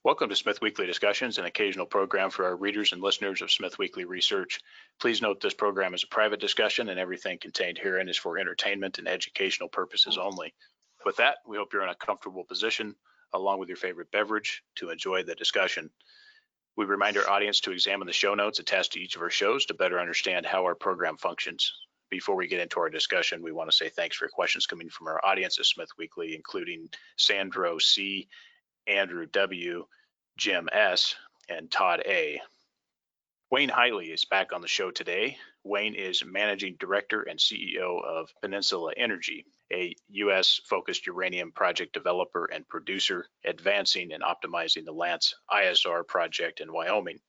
Welcome to SmithWeekly Discussions, an occasional program for our readers and listeners of SmithWeekly Research. Please note this program is a private discussion and everything contained herein is for entertainment and educational purposes only. With that, we hope you're in a comfortable position, along with your favorite beverage, to enjoy the discussion. We remind our audience to examine the show notes attached to each of our shows to better understand how our program functions. Before we get into our discussion, we want to say thanks for questions coming from our audience at SmithWeekly, including Sandro C., Andrew W., Jim S., and Todd A. Wayne Heili is back on the show today. Wayne is Managing Director and CEO of Peninsula Energy, a U.S.-focused uranium project developer and producer advancing and optimizing the Lance ISR project in Wyoming.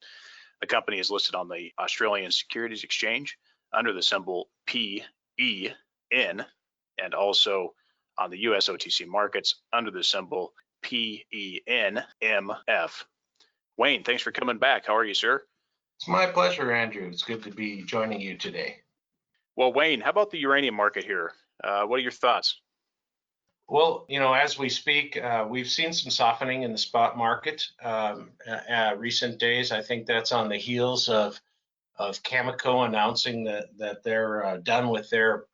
The company is listed on the Australian Securities Exchange under the symbol PEN and also on the U.S. OTC markets under the symbol PENMF. Wayne, thanks for coming back. How are you, sir? It's my pleasure, Andrew. It's good to be joining you today. Well, Wayne, how about the uranium market here? What are your thoughts? Well, as we speak, we've seen some softening in the spot market recent days. I think that's on the heels of Cameco announcing that they're done with their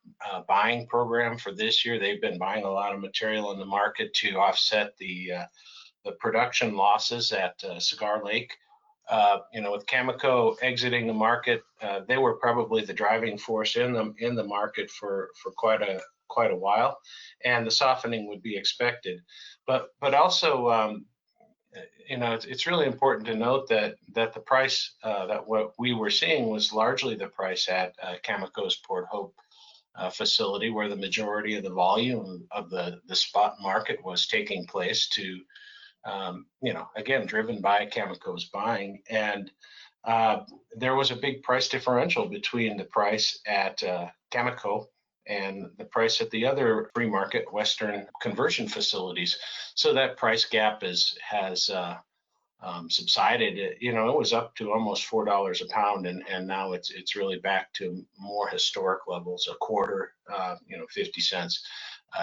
buying program for this year. They've been buying a lot of material in the market to offset the production losses at Cigar Lake. With Cameco exiting the market, they were probably the driving force in the market for quite a while, and the softening would be expected. But also, it's really important to note that the price that what we were seeing was largely the price at Cameco's Port Hope facility, where the majority of the volume of the spot market was taking place to, again, driven by Cameco's buying. And there was a big price differential between the price at Cameco and the price at the other free market Western conversion facilities. So that price gap has subsided. It was up to almost $4 a pound, and now it's really back to more historic levels, a quarter, 50 cents.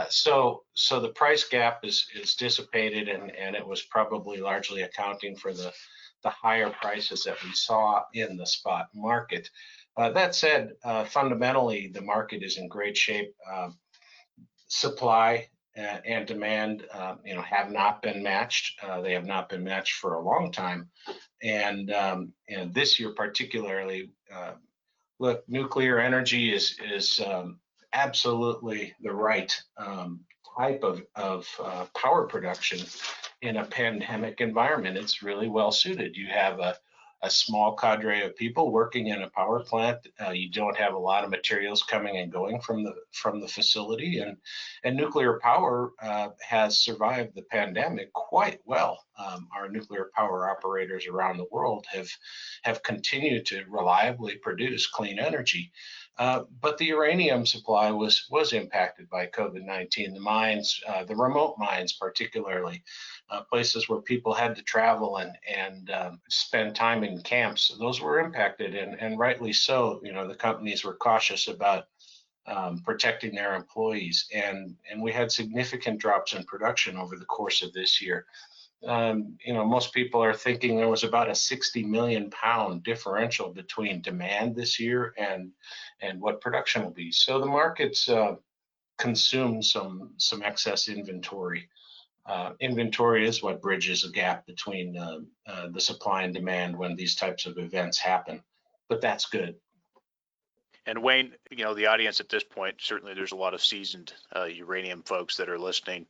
So the price gap is dissipated, and it was probably largely accounting for the higher prices that we saw in the spot market. That said, fundamentally, the market is in great shape. Supply and demand, have not been matched. They have not been matched for a long time, and this year particularly. Look, nuclear energy is absolutely the right type of power production in a pandemic environment. It's really well suited. You have a small cadre of people working in a power plant. You don't have a lot of materials coming and going from the facility, and nuclear power has survived the pandemic quite well. Our nuclear power operators around the world have continued to reliably produce clean energy. But the uranium supply was impacted by COVID-19. The mines, the remote mines particularly, places where people had to travel and spend time in camps, those were impacted, and rightly so. The companies were cautious about protecting their employees, and we had significant drops in production over the course of this year. Most people are thinking there was about a 60 million pound differential between demand this year and what production will be. So the markets consumed some excess inventory. Inventory is what bridges the gap between the supply and demand when these types of events happen, but that's good. And Wayne, the audience at this point, certainly there's a lot of seasoned uranium folks that are listening.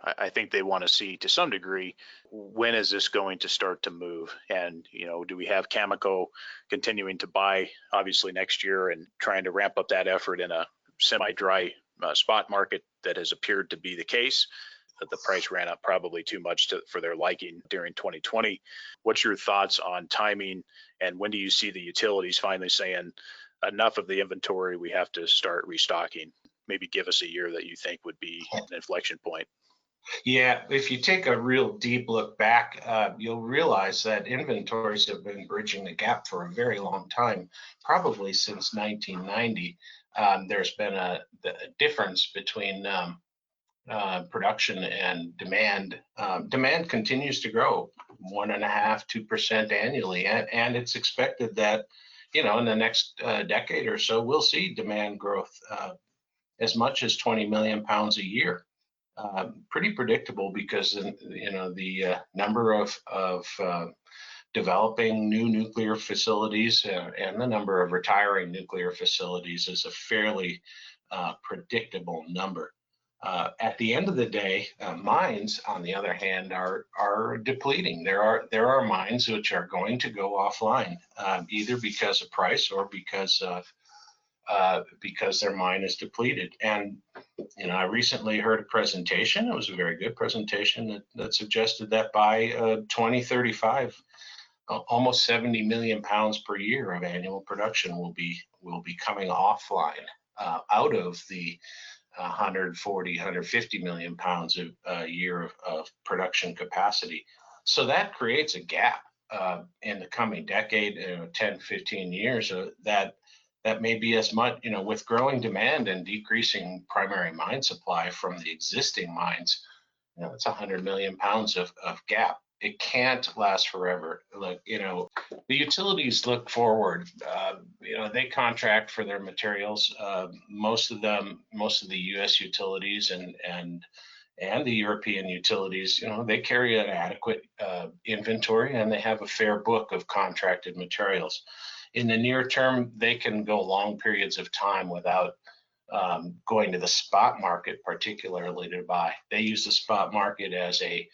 I think they want to see, to some degree, when is this going to start to move? And, do we have Cameco continuing to buy, obviously, next year and trying to ramp up that effort in a semi-dry spot market that has appeared to be the case? That the price ran up probably too much for their liking during 2020. What's your thoughts on timing, and when do you see the utilities finally saying enough of the inventory, we have to start restocking? Maybe give us a year that you think would be an inflection point. Yeah, if you take a real deep look back, you'll realize that inventories have been bridging the gap for a very long time, probably since 1990. There's been a difference between production and demand. Demand continues to grow. 1.5–2% annually, and it's expected that, in the next decade or so, we'll see demand growth as much as 20 million pounds a year. Pretty predictable, because the number of developing new nuclear facilities and the number of retiring nuclear facilities is a fairly predictable number. At the end of the day, mines, on the other hand, are depleting. There are mines which are going to go offline, either because of price or because their mine is depleted. And I recently heard a presentation. It was a very good presentation that suggested that by 2035, almost 70 million pounds per year of annual production will be coming offline out of the 140–150 million pounds a year of production capacity. So that creates a gap in the coming decade, 10–15 years, that may be as much, with growing demand and decreasing primary mine supply from the existing mines. It's 100 million pounds of gap. It can't last forever. The utilities look forward. They contract for their materials. Most of the U.S. utilities and the European utilities, they carry an adequate inventory, and they have a fair book of contracted materials. In the near term, they can go long periods of time without going to the spot market, particularly to buy. They use the spot market as a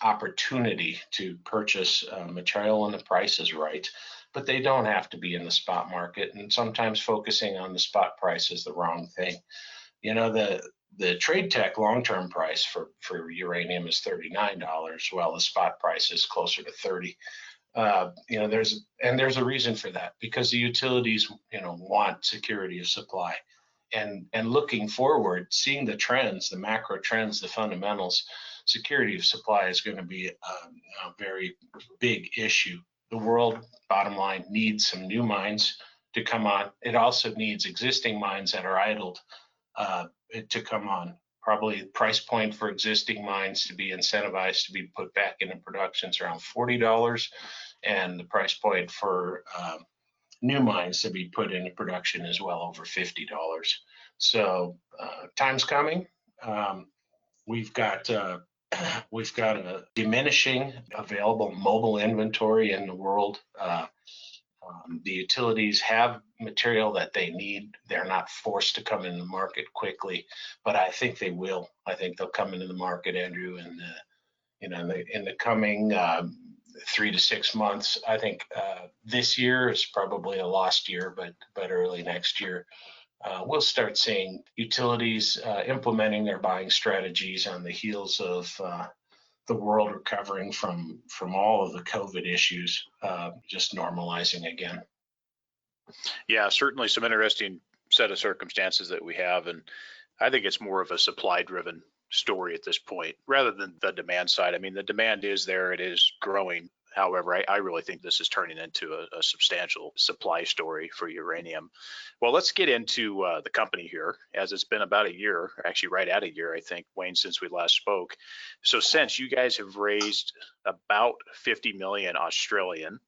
opportunity to purchase material when the price is right, but they don't have to be in the spot market. And sometimes focusing on the spot price is the wrong thing. The trade tech long-term price for uranium is $39, while the spot price is closer to $30. There's a reason for that, because the utilities, want security of supply, and looking forward, seeing the trends, the macro trends, the fundamentals, security of supply is going to be a very big issue. The world, bottom line, needs some new mines to come on. It also needs existing mines that are idled to come on. Probably the price point for existing mines to be incentivized to be put back into production is around $40, and the price point for new mines to be put into production is well over $50. So time's coming. We've got a diminishing available mobile inventory in the world. The utilities have material that they need. They're not forced to come in the market quickly, but I think they will. I think they'll come into the market, Andrew, and in the coming 3 to 6 months. I think this year is probably a lost year, but early next year, we'll start seeing utilities implementing their buying strategies on the heels of the world recovering from all of the COVID issues, just normalizing again. Yeah, certainly some interesting set of circumstances that we have, and I think it's more of a supply-driven story at this point rather than the demand side. I mean, the demand is there, it is growing. However, I really think this is turning into a substantial supply story for uranium. Well, let's get into the company here, as it's been about a year, actually right at a year, I think, Wayne, since we last spoke. So since you guys have raised about 50 million Australian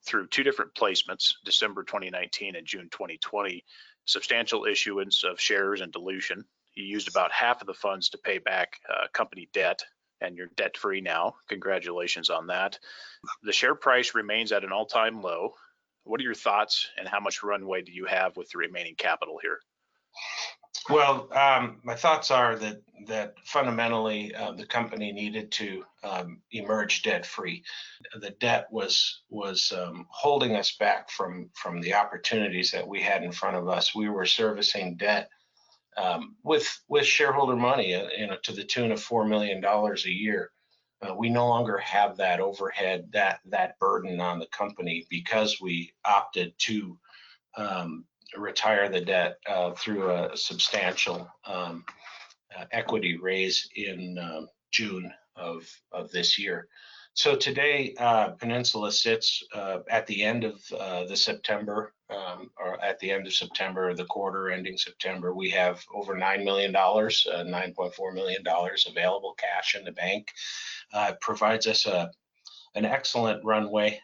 through 2 different placements, December 2019 and June 2020, substantial issuance of shares and dilution. You used about half of the funds to pay back company debt, and you're debt-free now. Congratulations on that. The share price remains at an all-time low. What are your thoughts, and how much runway do you have with the remaining capital here? Well, my thoughts are that fundamentally the company needed to emerge debt-free. The debt was holding us back from the opportunities that we had in front of us. We were servicing debt with shareholder money, to the tune of $4 million a year. We no longer have that overhead, that burden on the company, because we opted to retire the debt through a substantial equity raise in June of this year. So today, Peninsula sits at the end of the September, the quarter ending September. We have over $9 million, $9.4 million available cash in the bank. provides us an excellent runway.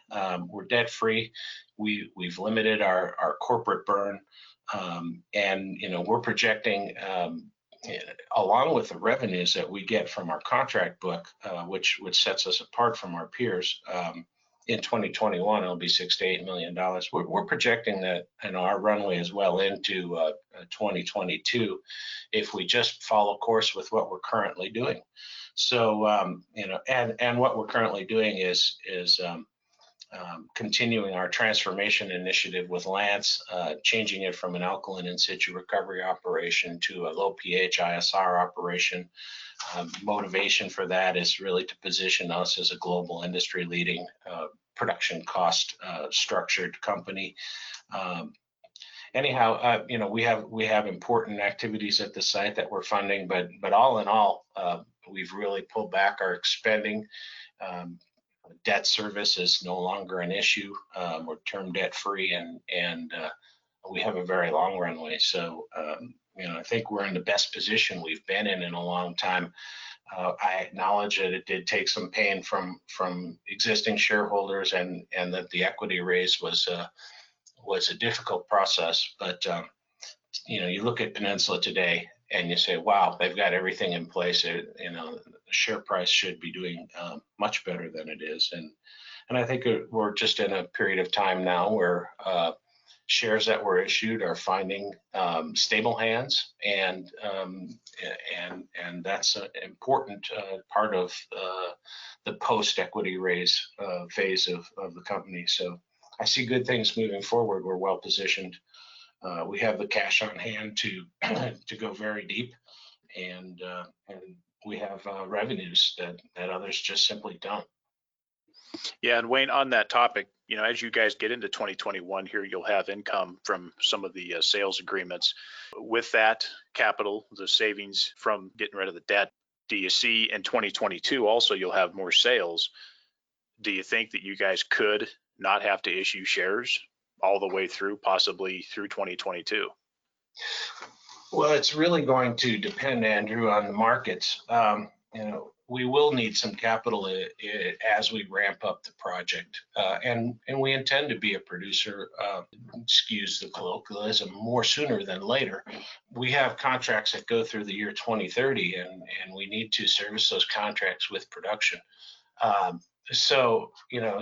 We're debt free. We've limited our corporate burn, and we're projecting, along with the revenues that we get from our contract book, which sets us apart from our peers. In 2021, it'll be $6 to $8 million. We're projecting that our runway is well into 2022 if we just follow course with what we're currently doing. So and what we're currently doing is continuing our transformation initiative with Lance, changing it from an alkaline in situ recovery operation to a low pH ISR operation. Motivation for that is really to position us as a global industry leading production cost structured company. Anyhow, we have important activities at the site that we're funding, but all in all, we've really pulled back our spending. Debt service is no longer an issue. We're term debt free, and we have a very long runway. So I think we're in the best position we've been in a long time. I acknowledge that it did take some pain from existing shareholders, and that the equity raise was a difficult process. But you look at Peninsula today and you say, wow, they've got everything in place. The share price should be doing much better than it is. And I think we're just in a period of time now where shares that were issued are finding stable hands, and that's an important part of the post-equity raise phase of the company. So I see good things moving forward. We're well positioned. We have the cash on hand to go very deep, and we have revenues that others just simply don't. Yeah, and Wayne, on that topic, as you guys get into 2021 here, you'll have income from some of the sales agreements. With that capital, the savings from getting rid of the debt, do you see in 2022 also you'll have more sales? Do you think that you guys could not have to issue shares all the way through, possibly through 2022? Well, it's really going to depend, Andrew, on the markets. We will need some capital as we ramp up the project, and we intend to be a producer, excuse the colloquialism, more sooner than later. We have contracts that go through the year 2030, and we need to service those contracts with production. So,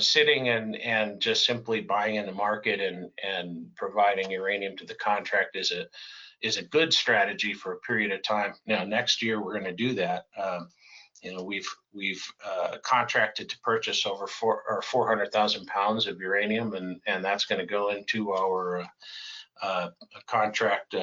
sitting and just simply buying in the market and providing uranium to the contract is a good strategy for a period of time. Now, next year we're going to do that. We've contracted to purchase over 400,000 pounds of uranium, and that's going to go into our contract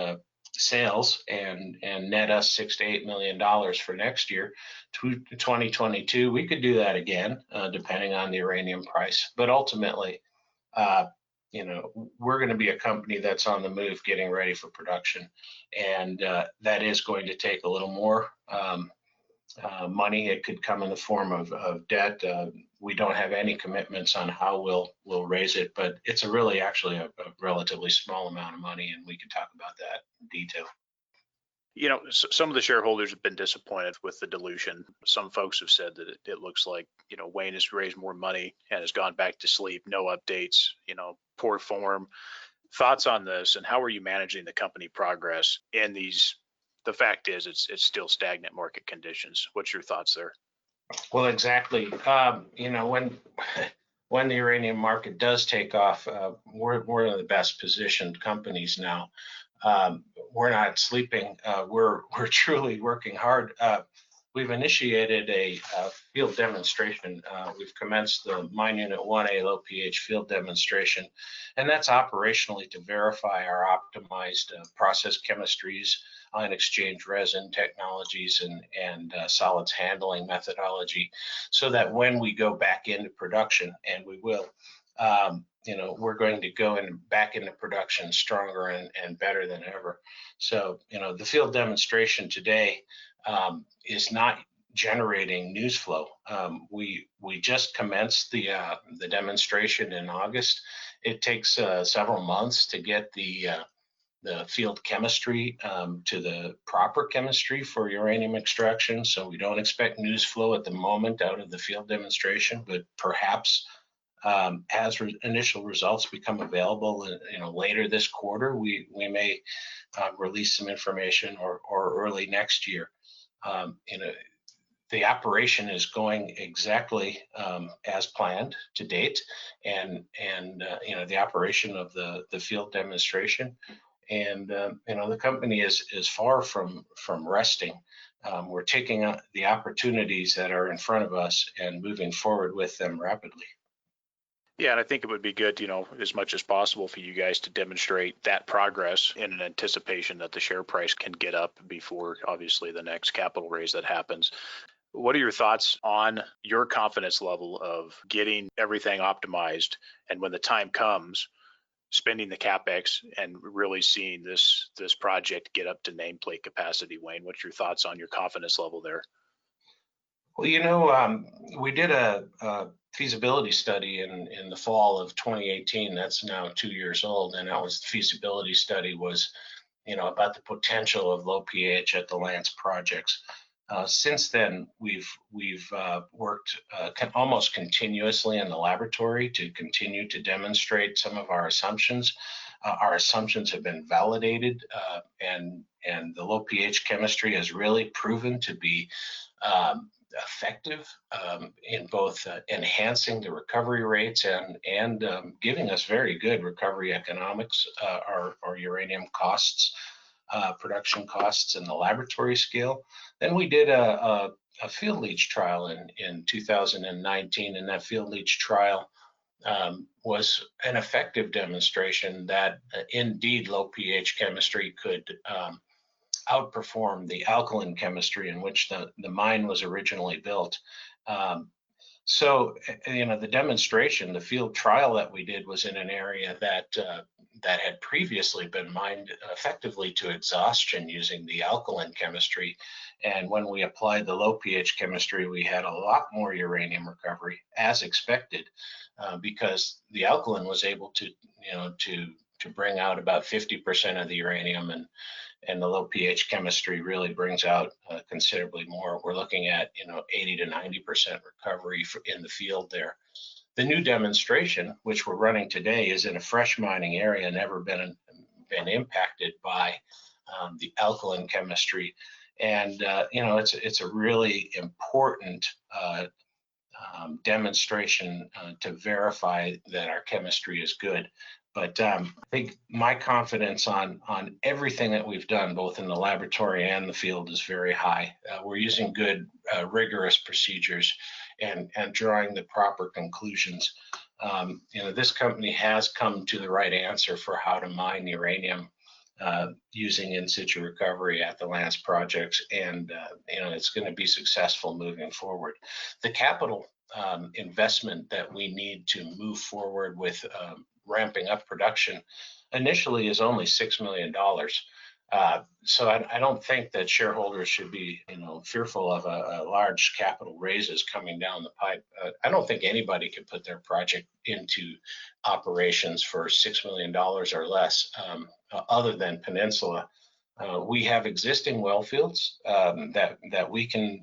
sales and net us $6 to $8 million for next year. 2022, we could do that again, depending on the uranium price. But ultimately, we're going to be a company that's on the move, getting ready for production, and that is going to take a little more money. It could come in the form of debt. We don't have any commitments on how we'll raise it, but it's actually a relatively small amount of money, and we can talk about that in detail. Some of the shareholders have been disappointed with the dilution. Some folks have said that it looks like, Wayne has raised more money and has gone back to sleep, no updates, poor form. Thoughts on this, and how are you managing the company progress in these? The fact is, it's still stagnant market conditions. What's your thoughts there? Well, exactly. When the uranium market does take off, we're one of the best positioned companies now. We're not sleeping. We're truly working hard. We've initiated a field demonstration. We've commenced the Mine Unit 1A low pH field demonstration, and that's operationally to verify our optimized process chemistries, ion exchange resin technologies, and solids handling methodology, so that when we go back into production, and we will, we're going to go back into production stronger and better than ever. So, the field demonstration today is not generating news flow. We just commenced the demonstration in August. It takes several months to get the field chemistry to the proper chemistry for uranium extraction. So we don't expect news flow at the moment out of the field demonstration, but perhaps as initial results become available, later this quarter, we may release some information or early next year. The operation is going exactly as planned to date, and the operation of the field demonstration, and the company is far from resting. We're taking the opportunities that are in front of us and moving forward with them rapidly. Yeah, and I think it would be good, as much as possible for you guys to demonstrate that progress in an anticipation that the share price can get up before, obviously, the next capital raise that happens. What are your thoughts on your confidence level of getting everything optimized, and when the time comes, spending the capex and really seeing this project get up to nameplate capacity? Wayne, what's your thoughts on your confidence level there? Well, we did a feasibility study in the fall of 2018. That's now 2 years old, and the feasibility study was, about the potential of low pH at the Lance projects. Since then, we've worked almost continuously in the laboratory to continue to demonstrate some of our assumptions. Our assumptions have been validated, and the low pH chemistry has really proven to be effective in both enhancing the recovery rates and giving us very good recovery economics, our uranium costs, production costs in the laboratory scale. Then we did a field leach trial in 2019, and that field leach trial was an effective demonstration that indeed low pH chemistry could outperform the alkaline chemistry in which the mine was originally built. So, the demonstration, the field trial that we did was in an area that had previously been mined effectively to exhaustion using the alkaline chemistry. And when we applied the low pH chemistry, we had a lot more uranium recovery, as expected, because the alkaline was able to bring out about 50% of the uranium, and the low pH chemistry really brings out considerably more. We're looking at 80 to 90% recovery in the field there. The new demonstration, which we're running today, is in a fresh mining area, never been impacted by the alkaline chemistry, and it's a really important demonstration to verify that our chemistry is good. But I think my confidence on everything that we've done, both in the laboratory and the field, is very high. We're using good, rigorous procedures and drawing the proper conclusions. This company has come to the right answer for how to mine uranium using in situ recovery at the Lance projects, and it's going to be successful moving forward. The capital investment that we need to move forward with ramping up production initially is only $6 million. So I don't think that shareholders should be, fearful of a large capital raises coming down the pipe. I don't think anybody could put their project into operations for $6 million or less, other than Peninsula. We have existing well fields that we can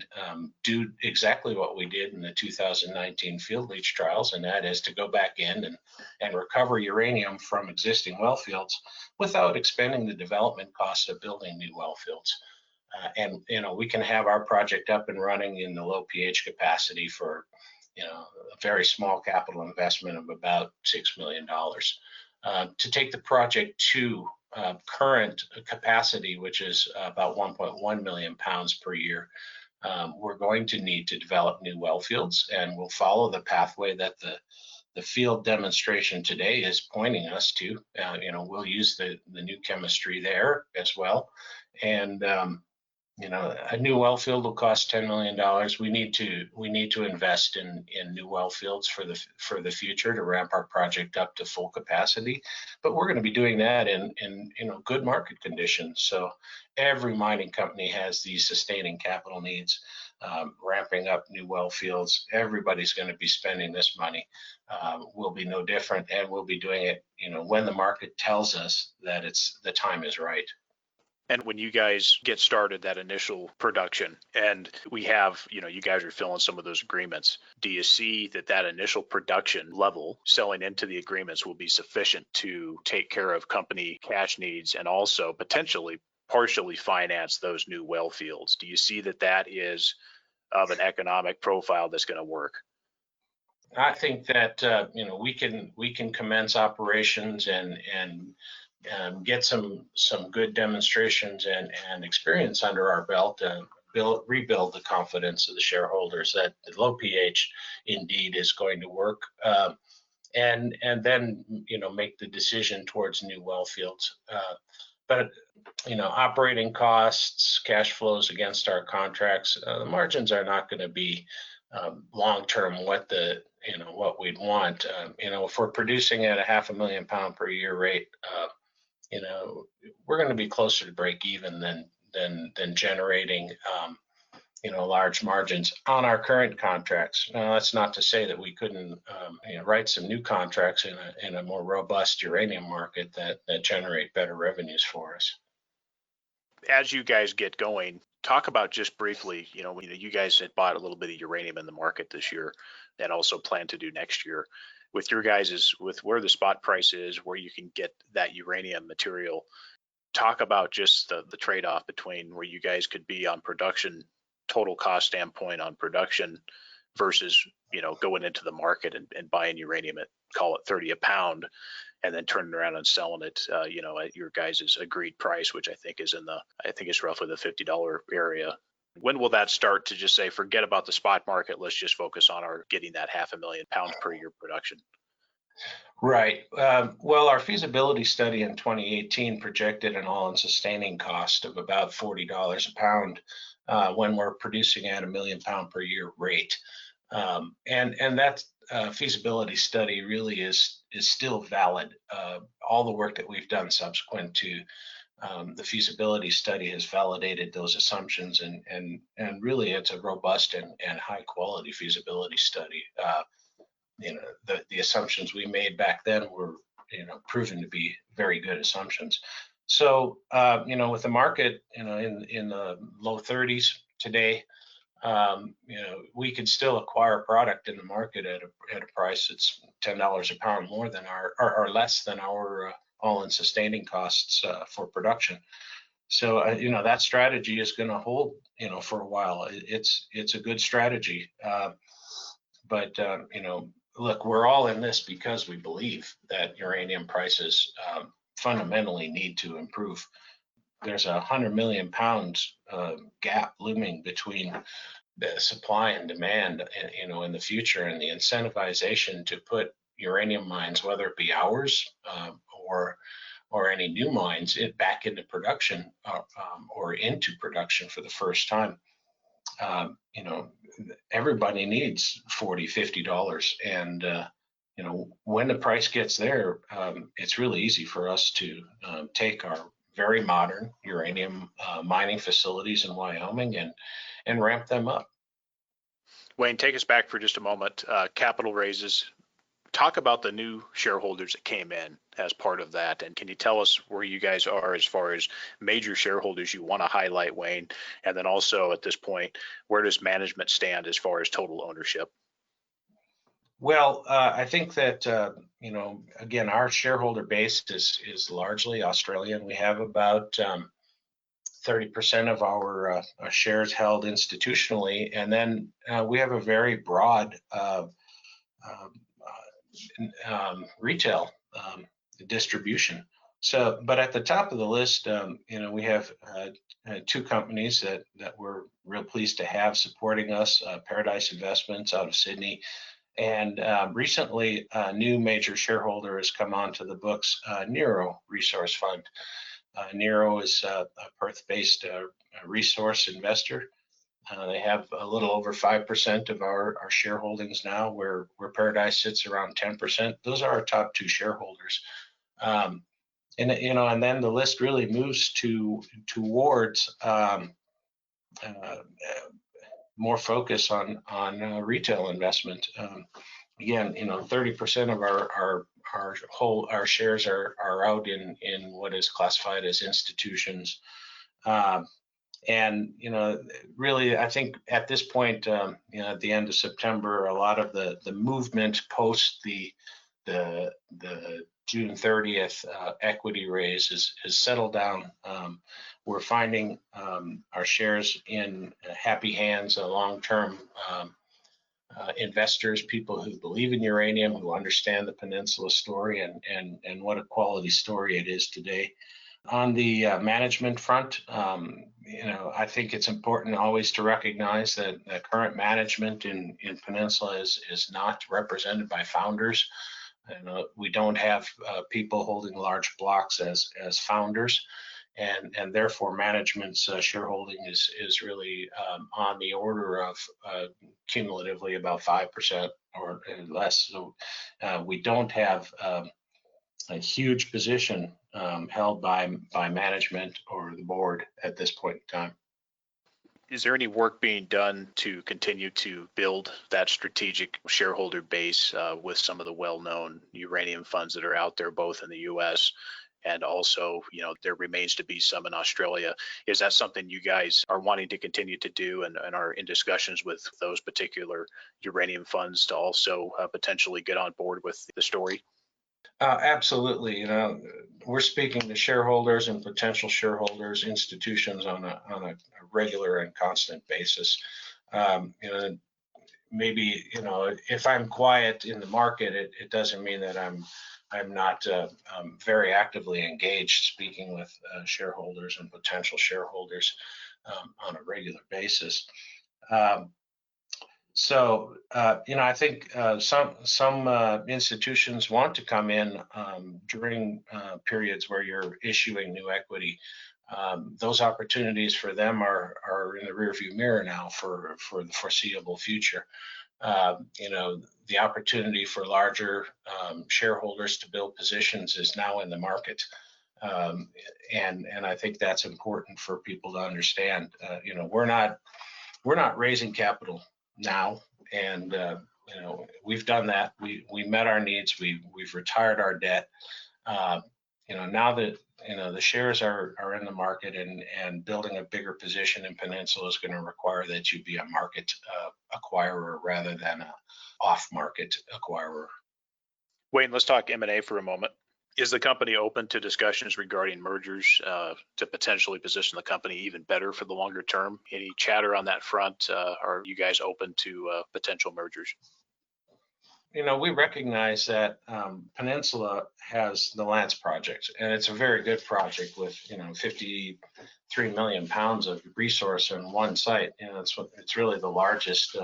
do exactly what we did in the 2019 field leach trials, and that is to go back in and recover uranium from existing well fields without expending the development costs of building new well fields. And we can have our project up and running in the low pH capacity for a very small capital investment of about $6 million. To take the project to current capacity, which is about 1.1 million pounds per year, we're going to need to develop new well fields, and we'll follow the pathway that the field demonstration today is pointing us to. We'll use the new chemistry there as well, and a new well field will cost $10 million. We need to invest in new well fields for the future to ramp our project up to full capacity. But we're going to be doing that in good market conditions. So every mining company has these sustaining capital needs. ramping up new well fields. Everybody's going to be spending this money. We'll be no different, and we'll be doing it, when the market tells us that the time is right. And when you guys get started, that initial production, and we have, you guys are filling some of those agreements, do you see that initial production level selling into the agreements will be sufficient to take care of company cash needs and also potentially partially finance those new well fields? Do you see that is of an economic profile that's going to work? I think that we can commence operations and get some good demonstrations and experience under our belt and rebuild the confidence of the shareholders that the low pH indeed is going to work, and then make the decision towards new well fields. But operating costs, cash flows against our contracts, the margins are not going to be long term what we'd want. If we're producing at a 500,000 pound per year rate, we're going to be closer to break even than generating large margins on our current contracts. Now, that's not to say that we couldn't write some new contracts in a more robust uranium market that generate better revenues for us. As you guys get going, talk about just briefly, you guys had bought a little bit of uranium in the market this year and also plan to do next year. With your guys, with where the spot price is, where you can get that uranium material, talk about just the trade-off between where you guys could be on production, total cost standpoint on production versus, going into the market and buying uranium at, call it 30 a pound, and then turning around and selling it, at your guys' agreed price, which I think is it's roughly the $50 area. When will that start to just say, forget about the spot market, let's just focus on getting that 500,000 pounds per year production? Right. Well, our feasibility study in 2018 projected an all-in sustaining cost of about $40 a pound when we're producing at 1 million pound per year rate. And that feasibility study really is still valid. All the work that we've done subsequent to the feasibility study has validated those assumptions, and really it's a robust and high quality feasibility study. The assumptions we made back then were proven to be very good assumptions. So with the market in the low 30s today, we could still acquire product in the market at a price that's $10 a pound more than or less than our all-in sustaining costs for production. So that strategy is going to hold for a while. It's a good strategy, but look, we're all in this because we believe that uranium prices fundamentally need to improve. There's 100 million pounds gap looming between the supply and demand, in the future, and the incentivization to put uranium mines, whether it be ours or any new mines, back into production or into production for the first time. Everybody needs $40, $50, and when the price gets there, it's really easy for us to take our very modern uranium mining facilities in Wyoming and ramp them up. Wayne, take us back for just a moment. Capital raises. Talk about the new shareholders that came in as part of that, and can you tell us where you guys are as far as major shareholders you want to highlight, Wayne, and then also at this point, where does management stand as far as total ownership? Well, I think that again, our shareholder base is largely Australian. We have about 30% of our shares held institutionally, and then we have a very broad retail distribution. So, but at the top of the list, we have two companies that we're real pleased to have supporting us, Paradise Investments out of Sydney, and recently a new major shareholder has come onto the books, Nero Resource Fund. Nero is a Perth-based resource investor. They have a little over 5% of our shareholdings now, where Paradise sits around 10%. Those are our top two shareholders. And then the list really moves towards more focus on retail investment. Again, 30% of our shares are out in what is classified as institutions. And really, I think at this point, at the end of September, a lot of the movement post the June 30th equity raise is settled down. We're finding our shares in happy hands, long-term investors, people who believe in uranium, who understand the Peninsula story and what a quality story it is today. On the management front, I think it's important always to recognize that the current management in Peninsula is not represented by founders. We don't have people holding large blocks as founders, and therefore management's shareholding is really on the order of cumulatively about 5% or less. So we don't have a huge position held by management or the board at this point in time. Is there any work being done to continue to build that strategic shareholder base with some of the well-known uranium funds that are out there, both in the U.S. and also, there remains to be some in Australia? Is that something you guys are wanting to continue to do and are in discussions with those particular uranium funds to also potentially get on board with the story? Absolutely. We're speaking to shareholders and potential shareholders, institutions on a regular and constant basis. Maybe if I'm quiet in the market, it doesn't mean that I'm not very actively engaged, speaking with shareholders and potential shareholders on a regular basis. So, I think some institutions want to come in during periods where you're issuing new equity. Those opportunities for them are in the rearview mirror now for the foreseeable future. The opportunity for larger shareholders to build positions is now in the market. And I think that's important for people to understand. We're not raising capital now, and we've done that. We met our needs. We've retired our debt. Now that the shares are in the market, and building a bigger position in Peninsula is going to require that you be a market acquirer rather than a off-market acquirer. Wayne, let's talk M&A for a moment. Is the company open to discussions regarding mergers to potentially position the company even better for the longer term? Any chatter on that front? Are you guys open to potential mergers? We recognize that Peninsula has the Lance project, and it's a very good project with 53 million pounds of resource in one site. It's really the largest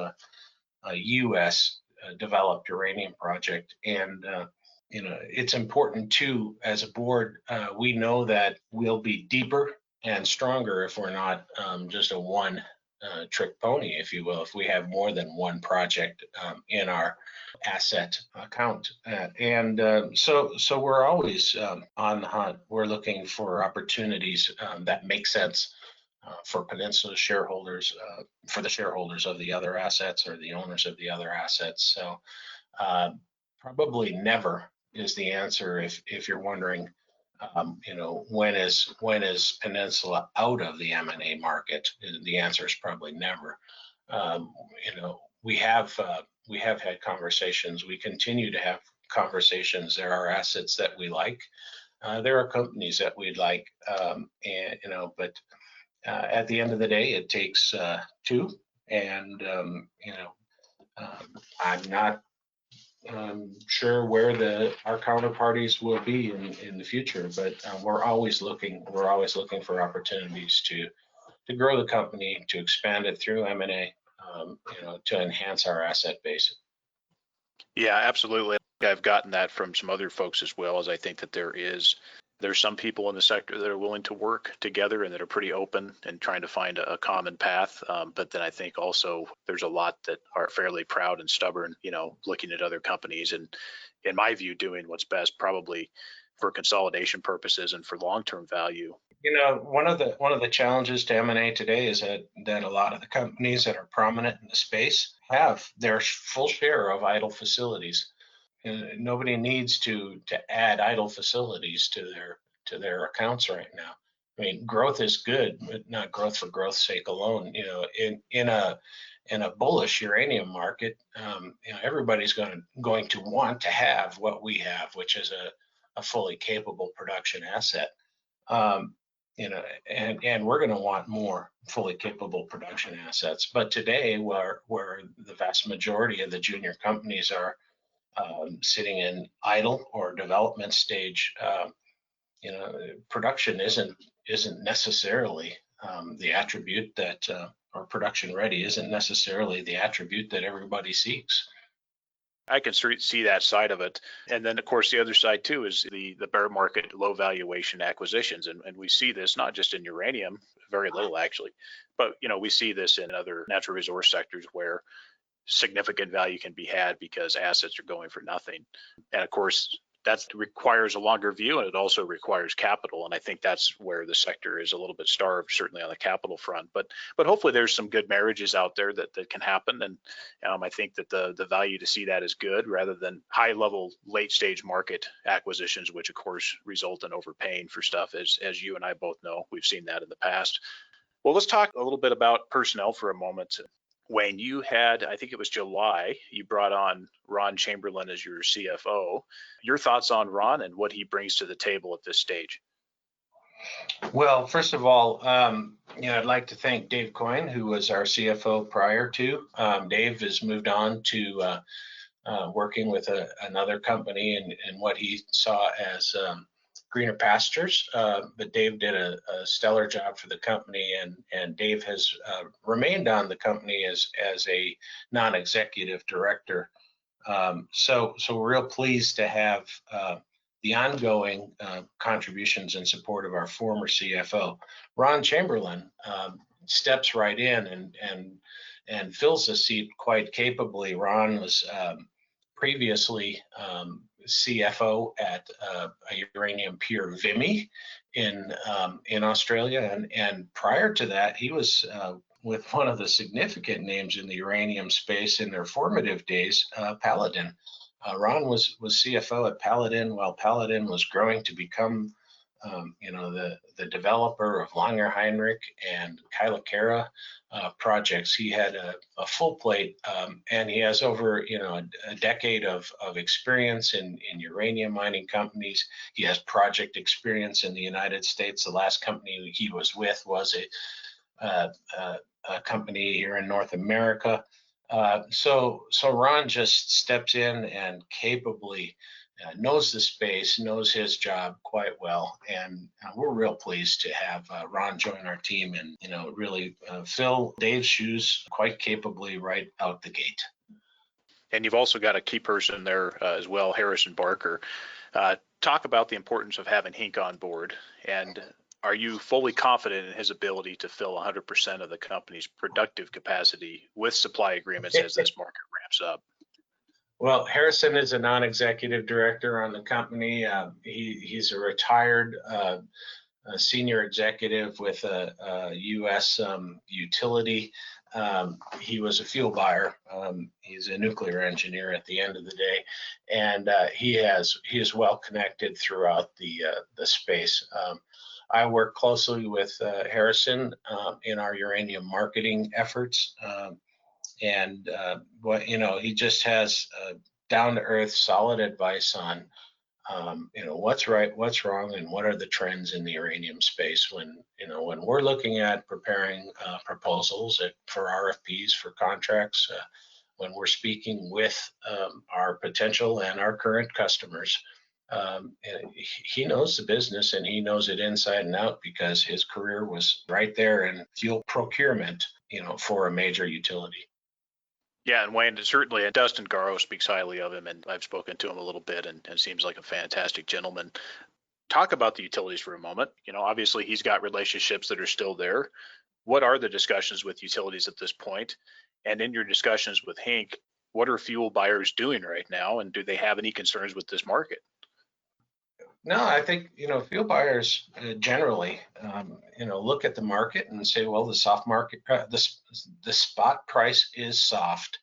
U.S. developed uranium project, and it's important too, as a board, we know that we'll be deeper and stronger if we're not just a one trick pony, if you will, if we have more than one project in our asset account. So we're always on the hunt. We're looking for opportunities that make sense for Peninsula shareholders, for the shareholders of the other assets or the owners of the other assets. So probably never is the answer if you're wondering, when is Peninsula out of the M&A market? The answer is probably never. We have had conversations. We continue to have conversations. There are assets that we like. There are companies that we'd like, but at the end of the day, it takes two. And I'm not sure where our counterparties will be in the future, but we're always looking for opportunities to grow the company, to expand it through M&A, to enhance our asset base. Yeah, absolutely. I've gotten that from some other folks as well, as I think that there's some people in the sector that are willing to work together and that are pretty open and trying to find a common path. But then I think also there's a lot that are fairly proud and stubborn, looking at other companies and, in my view, doing what's best probably for consolidation purposes and for long-term value. One of the challenges to M&A today is that a lot of the companies that are prominent in the space have their full share of idle facilities. And nobody needs to add idle facilities to their accounts right now. I mean, growth is good, but not growth for growth's sake alone. In a bullish uranium market, everybody's going to want to have what we have, which is a fully capable production asset. And we're going to want more fully capable production assets. But today, where the vast majority of the junior companies are sitting in idle or development stage, production isn't necessarily the attribute that, or production ready isn't necessarily the attribute that everybody seeks. I can see that side of it. And then, of course, the other side, too, is the bear market, low valuation acquisitions. And we see this not just in uranium, very little actually, but, we see this in other natural resource sectors where significant value can be had because assets are going for nothing. And of course, that requires a longer view, and it also requires capital. And I think that's where the sector is a little bit starved, certainly on the capital front. But hopefully there's some good marriages out there that can happen. And I think that the value to see that is good rather than high level late stage market acquisitions, which of course result in overpaying for stuff, as you and I both know. We've seen that in the past. Well, let's talk a little bit about personnel for a moment. Wayne, you had, I think it was July, you brought on Ron Chamberlain as your CFO. Your thoughts on Ron and what he brings to the table at this stage? Well, first of all, I'd like to thank Dave Coyne, who was our CFO prior to. Dave has moved on to working with another company and what he saw as greener pastures, but Dave did a stellar job for the company, and Dave has remained on the company as a non-executive director. So we're real pleased to have the ongoing contributions and support of our former CFO. Ron Chamberlain steps right in and fills the seat quite capably. Ron was previously CFO at a uranium peer, Vimy, in Australia, and prior to that, he was with one of the significant names in the uranium space in their formative days, Paladin. Ron was CFO at Paladin while Paladin was growing to become, the developer of Langer Heinrich and Kailikera projects. He had a full plate, and he has over a decade of experience in uranium mining companies. He has project experience in the United States. The last company he was with was a company here in North America. So Ron just steps in and capably knows the space, knows his job quite well, and we're real pleased to have Ron join our team and really fill Dave's shoes quite capably right out the gate. And you've also got a key person there as well, Harrison Barker. Talk about the importance of having Hink on board, and are you fully confident in his ability to fill 100% of the company's productive capacity with supply agreements as this market ramps up? Well, Harrison is a non-executive director on the company. He's a retired senior executive with a U.S. utility. He was a fuel buyer. He's a nuclear engineer at the end of the day, and he is well connected throughout the space. I work closely with Harrison in our uranium marketing efforts. And he just has down-to-earth, solid advice on, what's right, what's wrong, and what are the trends in the uranium space when we're looking at preparing proposals for RFPs for contracts, when we're speaking with our potential and our current customers. He knows the business and he knows it inside and out because his career was right there in fuel procurement, for a major utility. Yeah, and Wayne, certainly, and Dustin Garrow speaks highly of him, and I've spoken to him a little bit, and seems like a fantastic gentleman. Talk about the utilities for a moment. Obviously, he's got relationships that are still there. What are the discussions with utilities at this point? And in your discussions with Hink, what are fuel buyers doing right now, and do they have any concerns with this market? No, I think, fuel buyers generally, look at the market and say, well, the soft market, the spot price is soft.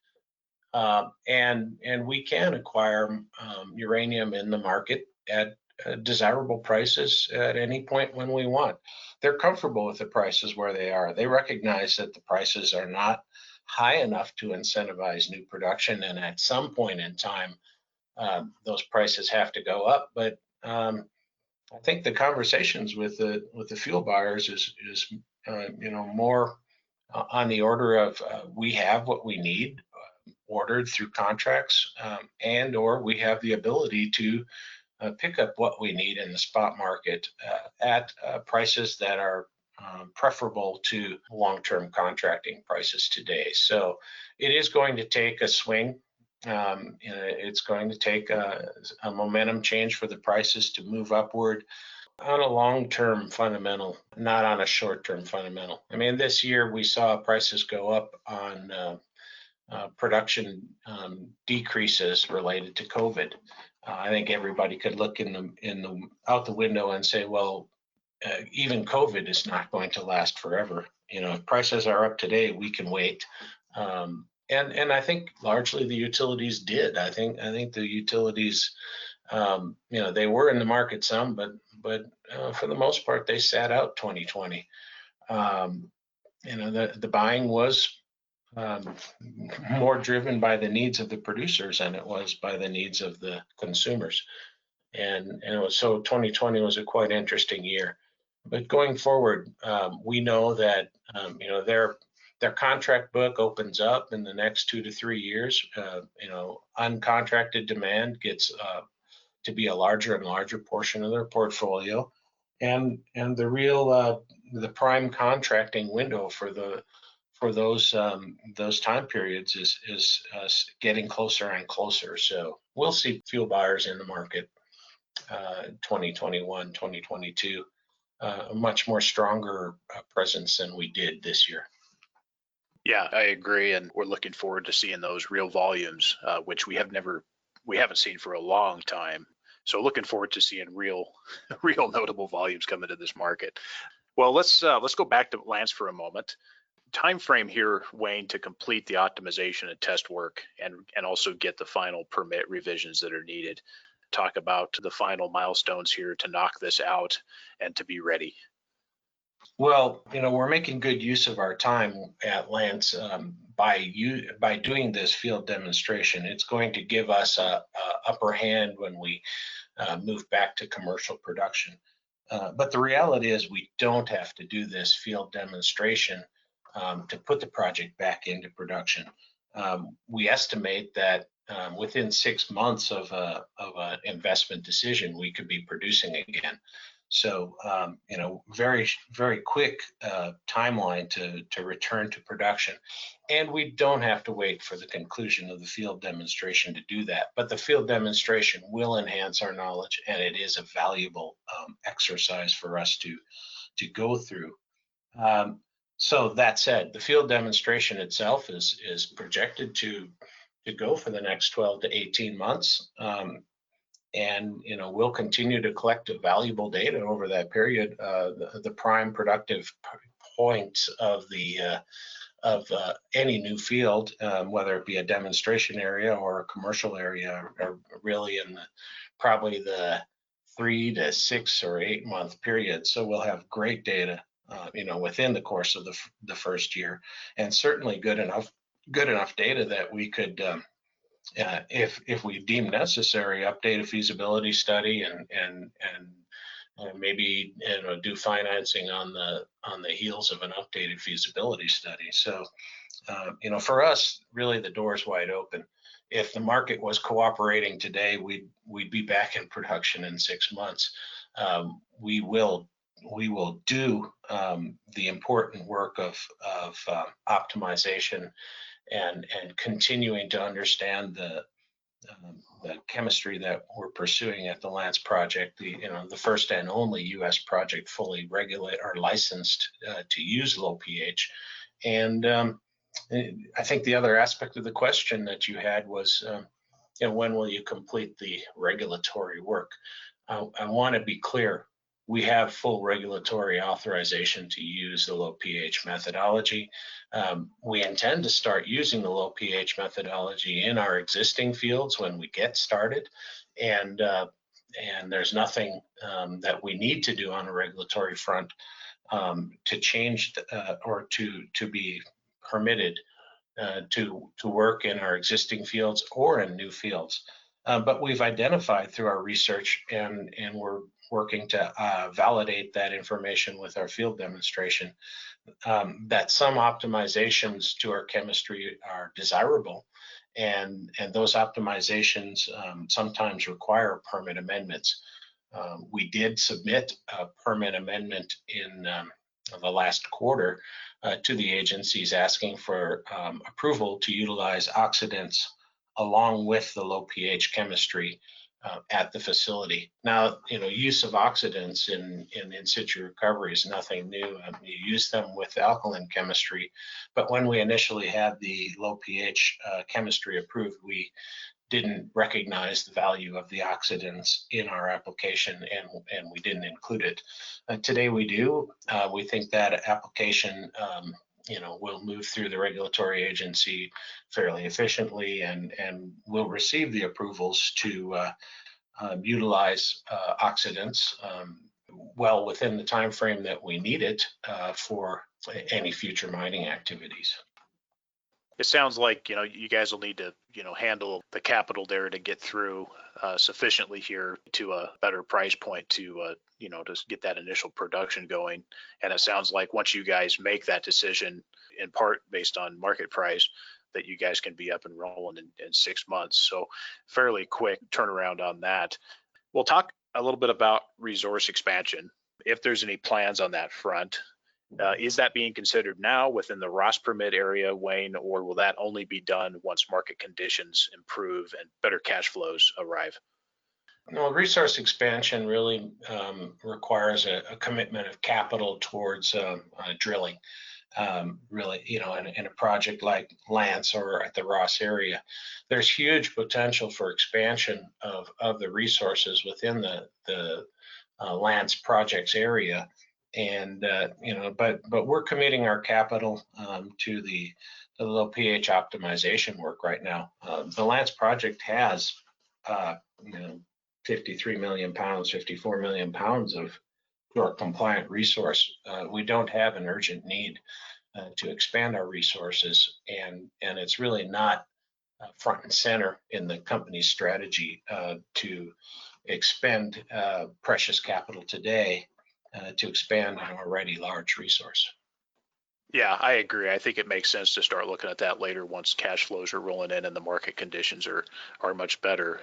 And we can acquire uranium in the market at desirable prices at any point when we want. They're comfortable with the prices where they are. They recognize that the prices are not high enough to incentivize new production, and at some point in time, those prices have to go up. But I think the conversations with the fuel buyers is more on the order of we have what we need ordered through contracts, and or we have the ability to pick up what we need in the spot market at prices that are preferable to long-term contracting prices today. So it is going to take a swing. It's going to take a momentum change for the prices to move upward on a long-term fundamental, not on a short-term fundamental. I mean, this year we saw prices go up on production decreases related to COVID. I think everybody could look out the window and say, well, even COVID is not going to last forever. If prices are up today, we can wait. And I think largely the utilities did. I think the utilities, they were in the market some, but for the most part, they sat out 2020. The buying was more driven by the needs of the producers than it was by the needs of the consumers. And so 2020 was a quite interesting year. But going forward, we know that their contract book opens up in the next 2 to 3 years. Uncontracted demand gets to be a larger and larger portion of their portfolio, and the prime contracting window for those time periods is getting closer and closer. So we'll see fuel buyers in the market 2021, 2022, a much more stronger presence than we did this year. Yeah, I agree, and we're looking forward to seeing those real volumes, which we haven't seen for a long time. So looking forward to seeing real notable volumes come into this market. Well, let's go back to Lance for a moment. Time frame here, Wayne, to complete the optimization and test work and also get the final permit revisions that are needed. Talk about the final milestones here to knock this out and to be ready. Well, we're making good use of our time at Lance by doing this field demonstration. It's going to give us a upper hand when we move back to commercial production. But the reality is we don't have to do this field demonstration to put the project back into production. We estimate that within 6 months of an investment decision, we could be producing again. So, very, very quick timeline to return to production. And we don't have to wait for the conclusion of the field demonstration to do that. But the field demonstration will enhance our knowledge, and it is a valuable exercise for us to go through. So that said, the field demonstration itself is projected to go for the next 12 to 18 months. And we'll continue to collect valuable data over that period. The prime productive points of any new field, whether it be a demonstration area or a commercial area, are really in probably the 3 to 6 or 8 month period. So we'll have great data, within the course of the first year, and certainly good enough data that we could. If we deem necessary, update a feasibility study and maybe do financing on the heels of an updated feasibility study. So for us, really the door's wide open. If the market was cooperating today, we'd be back in production in 6 months. We will do the important work of optimization and continuing to understand the chemistry that we're pursuing at the Lance project, the first and only U.S. project fully regulated or licensed to use low pH. And I think the other aspect of the question that you had was, when will you complete the regulatory work? I want to be clear. We have full regulatory authorization to use the low pH methodology. We intend to start using the low pH methodology in our existing fields when we get started, and there's nothing that we need to do on a regulatory front to change or to be permitted to work in our existing fields or in new fields. But we've identified through our research, and we're working to validate that information with our field demonstration, that some optimizations to our chemistry are desirable, and those optimizations sometimes require permit amendments. We did submit a permit amendment in the last quarter to the agencies asking for approval to utilize oxidants along with the low pH chemistry at the facility. Now, use of oxidants in situ recovery is nothing new. You use them with alkaline chemistry, but when we initially had the low pH chemistry approved, we didn't recognize the value of the oxidants in our application, and we didn't include it. Today we do. We think that application will move through the regulatory agency fairly efficiently, and will receive the approvals to utilize oxidants well within the time frame that we need it for any future mining activities. It sounds like, you guys will need to, handle the capital there to get through sufficiently here to a better price point to, to get that initial production going. And it sounds like once you guys make that decision, in part based on market price, that you guys can be up and rolling in 6 months. So fairly quick turnaround on that. We'll talk a little bit about resource expansion, if there's any plans on that front. Is that being considered now within the Ross permit area, Wayne, or will that only be done once market conditions improve and better cash flows arrive? No, resource expansion really requires a commitment of capital towards drilling. Really, in a project like Lance or at the Ross area, there's huge potential for expansion of the resources within the Lance projects area. And but we're committing our capital to the low pH optimization work right now. The Lance project has 53 million pounds, 54 million pounds of pure compliant resource. We don't have an urgent need to expand our resources, and it's really not front and center in the company's strategy to expend precious capital today to expand an already large resource. Yeah, I agree. I think it makes sense to start looking at that later once cash flows are rolling in and the market conditions are much better.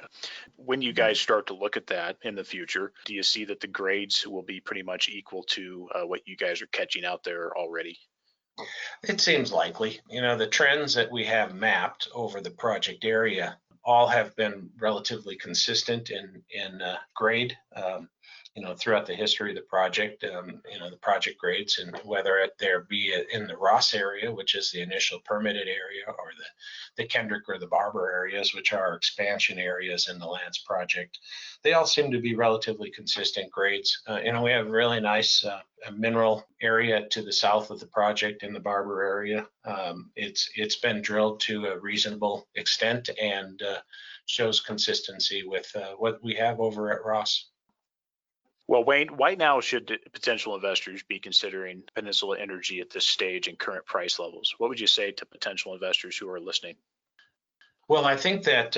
When you guys start to look at that in the future, do you see that the grades will be pretty much equal to what you guys are catching out there already? It seems likely. The trends that we have mapped over the project area all have been relatively consistent in grade. Throughout the history of the project, the project grades, and whether it there be in the Ross area, which is the initial permitted area, or the Kendrick or the Barber areas, which are expansion areas in the Lance project, they all seem to be relatively consistent grades. We have a really nice mineral area to the south of the project in the Barber area. It's been drilled to a reasonable extent and shows consistency with what we have over at Ross. Well, Wayne, why now should potential investors be considering Peninsula Energy at this stage and current price levels? What would you say to potential investors who are listening? Well, I think that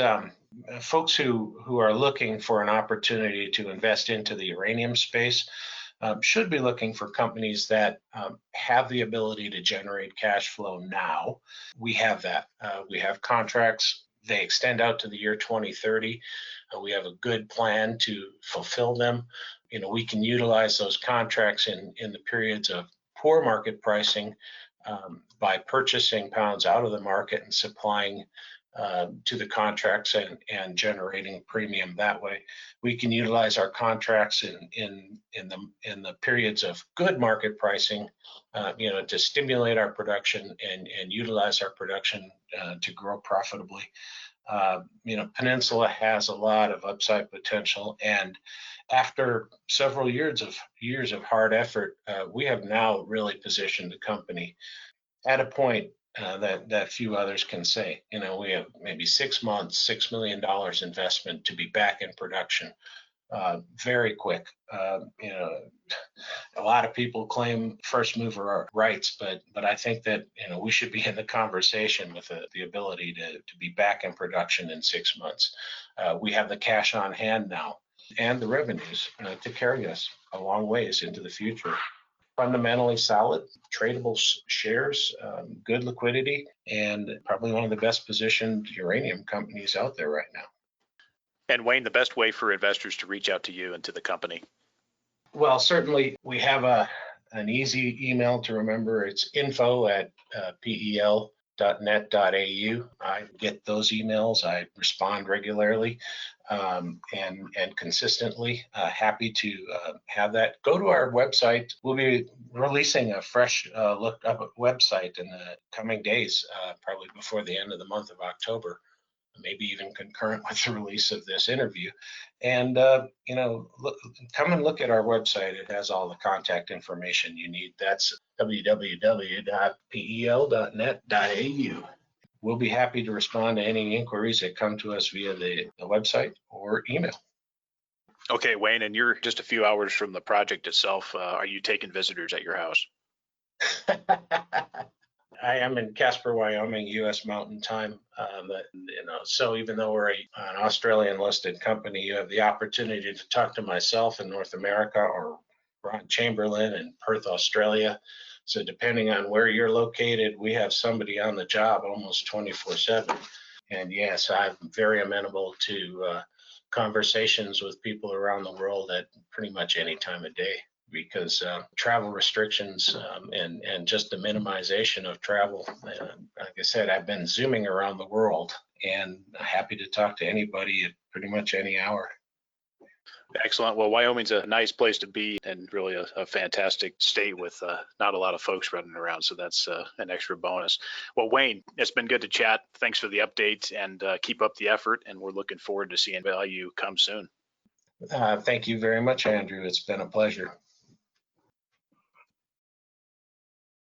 folks who are looking for an opportunity to invest into the uranium space should be looking for companies that have the ability to generate cash flow now. We have that. We have contracts. They extend out to the year 2030. We have a good plan to fulfill them. We can utilize those contracts in the periods of poor market pricing by purchasing pounds out of the market and supplying to the contracts and generating premium that way. We can utilize our contracts in the periods of good market pricing, to stimulate our production and utilize our production to grow profitably. Peninsula has a lot of upside potential, and after several years of hard effort, we have now really positioned the company at a point that few others can say. We have maybe 6 months, $6 million investment to be back in production very quick. A lot of people claim first mover rights, but I think that we should be in the conversation with the ability to be back in production in 6 months. We have the cash on hand now and the revenues to carry us a long ways into the future. Fundamentally solid, tradable shares, good liquidity, and probably one of the best positioned uranium companies out there right now. And Wayne, the best way for investors to reach out to you and to the company? Well, certainly we have an easy email to remember. It's info@pel.net.au. I get those emails. I respond regularly and consistently. Happy to have that. Go to our website. We'll be releasing a fresh look up website in the coming days, probably before the end of the month of October, maybe even concurrent with the release of this interview. And, come and look at our website. It has all the contact information you need. That's www.pel.net.au. We'll be happy to respond to any inquiries that come to us via the website or email. Okay, Wayne, and you're just a few hours from the project itself. Are you taking visitors at your house? I am in Casper, Wyoming, U.S. Mountain Time. So even though we're an Australian listed company, you have the opportunity to talk to myself in North America or Ron Chamberlain in Perth, Australia. So depending on where you're located, we have somebody on the job almost 24/7. And yes, I'm very amenable to conversations with people around the world at pretty much any time of day, because travel restrictions and just the minimization of travel. Like I said, I've been zooming around the world and happy to talk to anybody at pretty much any hour. Excellent. Well, Wyoming's a nice place to be and really a fantastic state with not a lot of folks running around. So that's an extra bonus. Well, Wayne, it's been good to chat. Thanks for the update and keep up the effort. And we're looking forward to seeing value come soon. Thank you very much, Andrew. It's been a pleasure.